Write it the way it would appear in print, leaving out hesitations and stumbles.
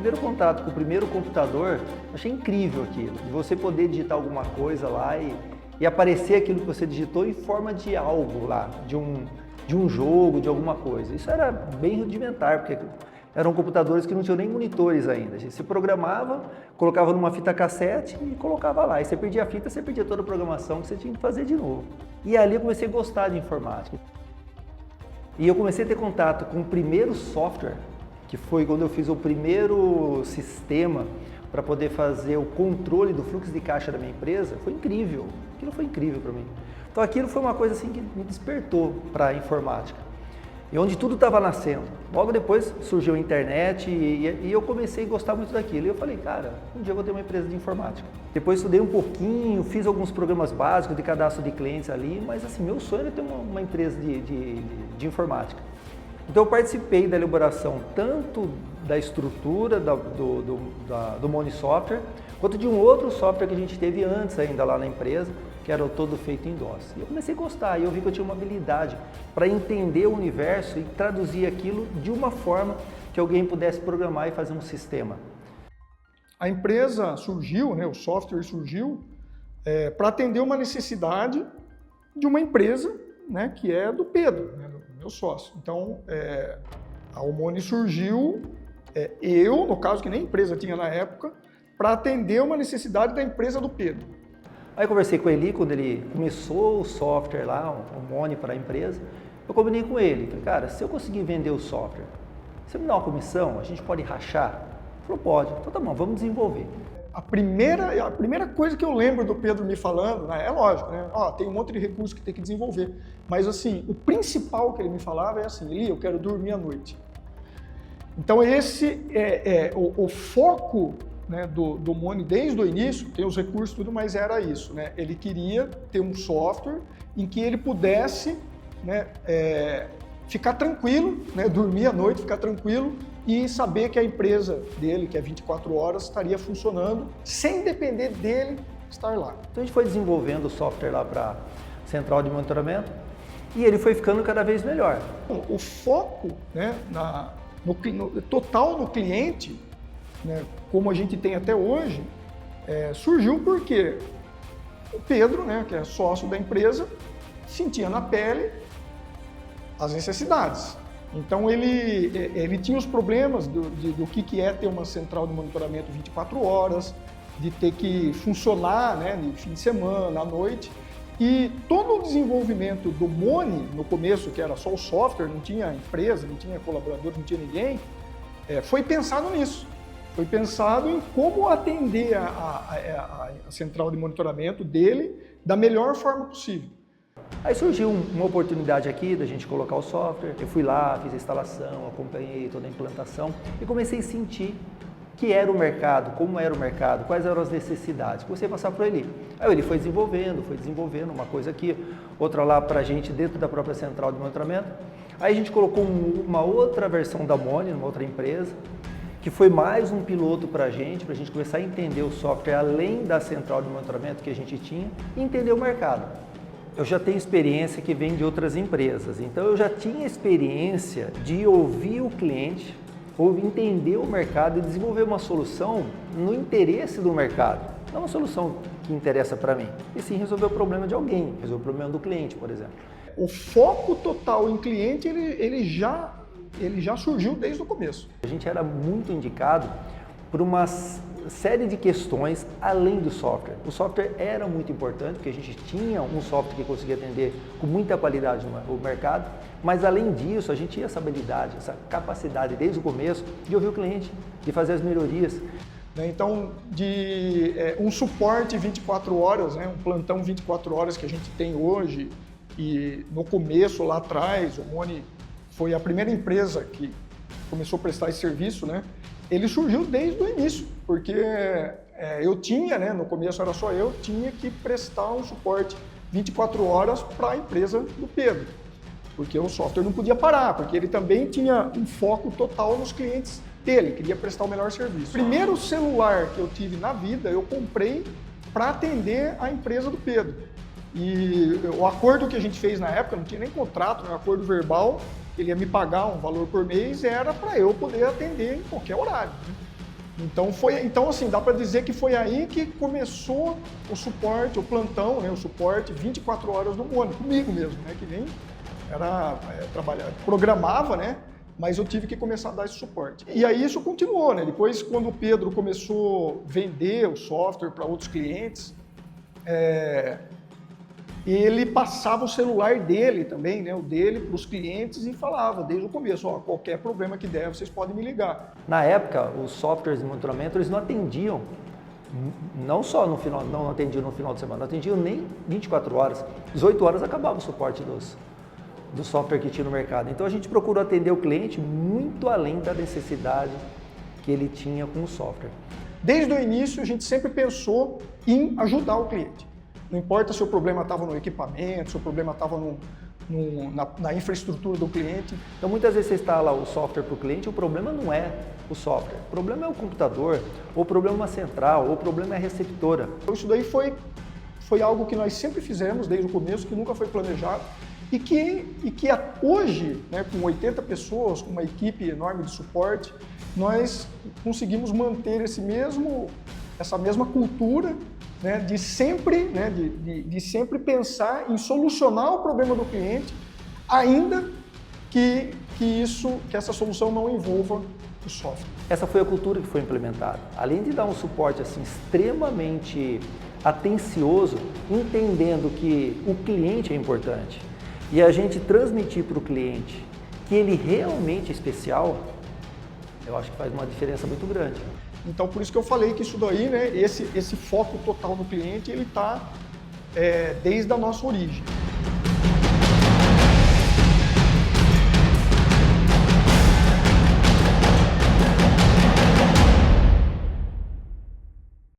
primeiro contato com o primeiro computador, eu achei incrível aquilo, de você poder digitar alguma coisa lá e aparecer aquilo que você digitou em forma de algo lá, de um jogo, de alguma coisa. Isso era bem rudimentar, porque eram computadores que não tinham nem monitores ainda. A gente se programava, colocava numa fita cassete e colocava lá. E você perdia a fita, você perdia toda a programação que você tinha que fazer de novo. E ali eu comecei a gostar de informática. E eu comecei a ter contato com o primeiro software, que foi quando eu fiz o primeiro sistema para poder fazer o controle do fluxo de caixa da minha empresa. Foi incrível. Aquilo foi incrível para mim. Então aquilo foi uma coisa assim que me despertou para a informática. E onde tudo estava nascendo. Logo depois surgiu a internet e eu comecei a gostar muito daquilo. E eu falei, cara, um dia eu vou ter uma empresa de informática. Depois estudei um pouquinho, fiz alguns programas básicos de cadastro de clientes ali, mas assim, meu sonho era ter uma empresa de informática. Então eu participei da elaboração tanto da estrutura do Moni Software, quanto de um outro software que a gente teve antes ainda lá na empresa, que era o todo feito em DOS. E eu comecei a gostar, e eu vi que eu tinha uma habilidade para entender o universo e traduzir aquilo de uma forma que alguém pudesse programar e fazer um sistema. A empresa surgiu, né, o software surgiu para atender uma necessidade de uma empresa, né, que é do Pedro, né, do meu sócio. Então, a Omoni surgiu, eu, no caso, que nem empresa tinha na época, para atender uma necessidade da empresa do Pedro. Aí eu conversei com ele quando ele começou o software lá, o Moni para a empresa. Eu combinei com ele, falei, cara, se eu conseguir vender o software, você me dá uma comissão, a gente pode rachar? Ele falou, pode. Então tá bom, vamos desenvolver. A primeira coisa que eu lembro do Pedro me falando, né, é lógico, né? Ó, tem um monte de recursos que tem que desenvolver. Mas assim, o principal que ele me falava é assim, Eli, eu quero dormir à noite. Então esse é o foco, né, do Moni desde o início, tem os recursos e tudo, mas era isso, né? Ele queria ter um software em que ele pudesse, né, ficar tranquilo, né, dormir à noite, ficar tranquilo e saber que a empresa dele, que é 24 horas, estaria funcionando sem depender dele estar lá. Então a gente foi desenvolvendo o software lá para a central de monitoramento e ele foi ficando cada vez melhor. O foco, né, total no cliente, né, como a gente tem até hoje, surgiu porque o Pedro, né, que é sócio da empresa, sentia na pele as necessidades. Então ele tinha os problemas do que é ter uma central de monitoramento 24 horas, de ter que funcionar, né, de fim de semana, à noite. E todo o desenvolvimento do Moni, no começo, que era só o software, não tinha empresa, não tinha colaborador, não tinha ninguém, foi pensado nisso. Foi pensado em como atender a central de monitoramento dele da melhor forma possível. Aí surgiu uma oportunidade aqui da gente colocar o software, eu fui lá, fiz a instalação, acompanhei toda a implantação e comecei a sentir que era o mercado, como era o mercado, quais eram as necessidades. Comecei a passar para ele. Aí ele foi desenvolvendo uma coisa aqui, outra lá para a gente dentro da própria central de monitoramento. Aí a gente colocou uma outra versão da Moni, numa outra empresa, que foi mais um piloto para a gente começar a entender o software além da central de monitoramento que a gente tinha e entender o mercado. Eu já tenho experiência que vem de outras empresas, então eu já tinha experiência de ouvir o cliente, ou entender o mercado e desenvolver uma solução no interesse do mercado. Não uma solução que interessa para mim, e sim resolver o problema de alguém, resolver o problema do cliente, por exemplo. O foco total em cliente, ele já surgiu desde o começo. A gente era muito indicado por uma série de questões além do software. O software era muito importante, porque a gente tinha um software que conseguia atender com muita qualidade no mercado, mas além disso, a gente tinha essa habilidade, essa capacidade desde o começo de ouvir o cliente, de fazer as melhorias. Então, de um suporte 24 horas, né, um plantão 24 horas que a gente tem hoje, e no começo, lá atrás, o Moni foi a primeira empresa que começou a prestar esse serviço, né? Ele surgiu desde o início, porque eu tinha, né, no começo era só eu, tinha que prestar um suporte 24 horas para a empresa do Pedro, porque o software não podia parar, porque ele também tinha um foco total nos clientes dele, queria prestar o melhor serviço. O primeiro celular que eu tive na vida, eu comprei para atender a empresa do Pedro. E o acordo que a gente fez na época, não tinha nem contrato, né, acordo verbal, ele ia me pagar um valor por mês, era para eu poder atender em qualquer horário, né? Então assim, dá para dizer que foi aí que começou o suporte, o plantão, né, o suporte 24 horas no ônibus, comigo mesmo, né, que nem era trabalhar, programava, né, mas eu tive que começar a dar esse suporte. E aí isso continuou, né? Depois, quando o Pedro começou a vender o software para outros clientes, ele passava o celular dele também, né, o dele, para os clientes e falava desde o começo, ó, qualquer problema que der, vocês podem me ligar. Na época, os softwares de monitoramento, eles não atendiam, não só no final, não atendiam no final de semana, não atendiam nem 24 horas, 18 horas acabava o suporte do software que tinha no mercado. Então a gente procurou atender o cliente muito além da necessidade que ele tinha com o software. Desde o início, a gente sempre pensou em ajudar o cliente. Não importa se o problema estava no equipamento, se o problema estava na infraestrutura do cliente. Então muitas vezes você instala o software para o cliente, o problema não é o software, o problema é o computador, ou o problema é uma central, ou o problema é a receptora. Então isso daí foi algo que nós sempre fizemos desde o começo, que nunca foi planejado, e que hoje, né, com 80 pessoas, com uma equipe enorme de suporte, nós conseguimos manter essa mesma cultura, né, de sempre pensar em solucionar o problema do cliente, ainda que essa solução não envolva o software. Essa foi a cultura que foi implementada. Além de dar um suporte assim, extremamente atencioso, entendendo que o cliente é importante, e a gente transmitir para o cliente que ele realmente é especial, eu acho que faz uma diferença muito grande. Então, por isso que eu falei que isso daí, né, esse foco total no cliente, ele está desde a nossa origem.